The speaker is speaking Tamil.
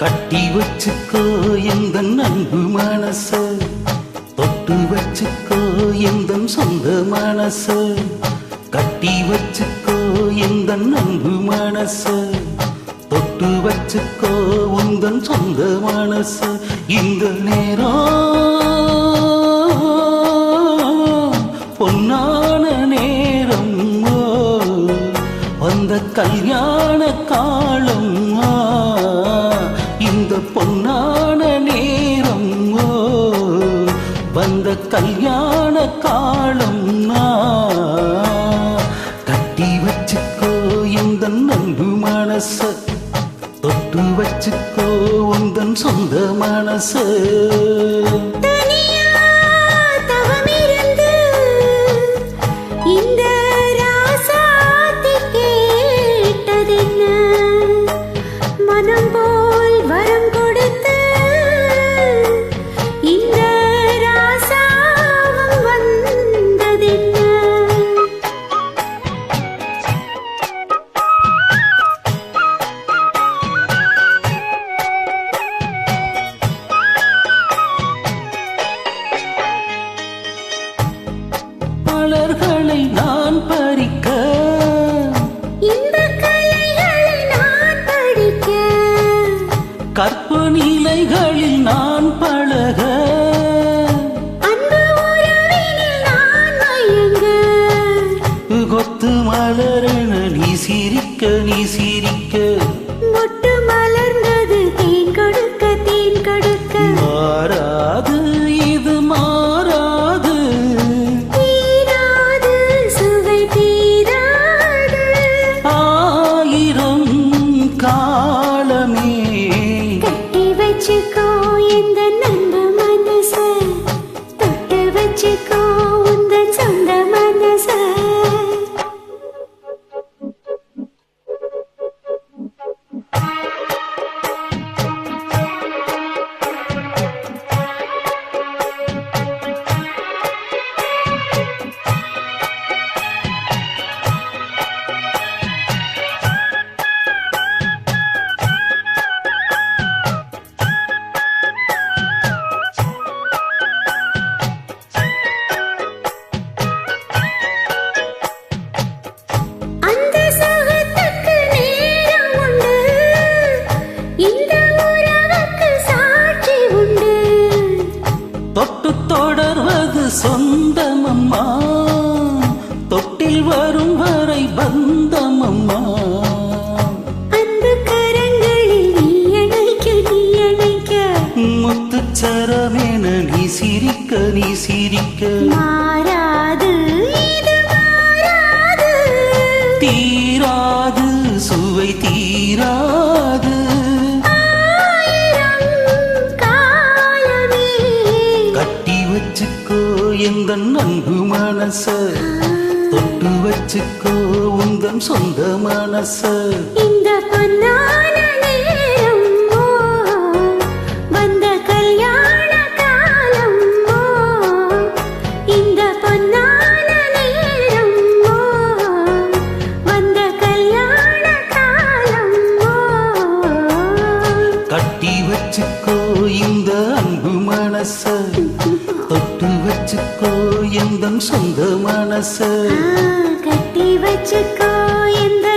கட்டி வச்சுக்கோ எந்த அன்பு மனச, தொட்டு வச்சுக்கோ எந்த சொந்த மனச. கட்டி வச்சுக்கோ எந்த அன்பு மனச, தொட்டு வச்சுக்கோ உந்தன் சொந்த மனச. இந்த நேரம் பொன்னான நேரம், வந்த கல்யாண காலம். இந்த பொன்னான நேரம், வந்த கல்யாண காலம். கட்டி வச்சுக்கோ இந்த அன்பு மனச, தொட்டு வச்சுக்கோ உந்தன் சொந்த மனச. மலர்களை நான் பறிக்க, இந்த கலைகளை நான் படிக்க, கற்பு நிலைகளில் நான் பழக, அன்பு உறவினில் நான் மயங்க. கொத்து மலரென நீ சிரிக்க, நீ சிரிக்க, மொட்டு மலர்ந்தது தேன் கொடுக்க, தேன் கொடுக்க. மாறாது இது மாறாது, தீராது சுவை தீராது. ஆயிரம் காலமே கட்டி வச்சுக்கோ இந்த அன்பு மனச, தொட்டு வச்சுக்கோ உந்தன் சொந்த மனச. தொட்டு தொடர்வது சொந்தமம்மா, தொட்டில் வரும் வரை பந்தமம்மா. அந்த கரங்களில் நீ அணைக்க, நீ அணைக்க. முத்துச்சரமென நீ சிரிக்க, நீ சிரிக்க. மாறாது இது மாறாது, தீராது சுவை தீராது. வச்சுக்கோ எந்த அன்பு மனச, தொட்டு வச்சுக்கோ உந்தன் சொந்த மனச. இந்த பொன்னான நேரம், வந்த கல்யாண காலம். இந்த பொன்னான நேரம், வந்த கல்யாண காலம். கட்டி வச்சுக்கோ இந்த அன்பு மனச, தொட்டு வச்சுக்கோ எந்த சொந்த மனச. கட்டி வச்சுக்கோ இந்த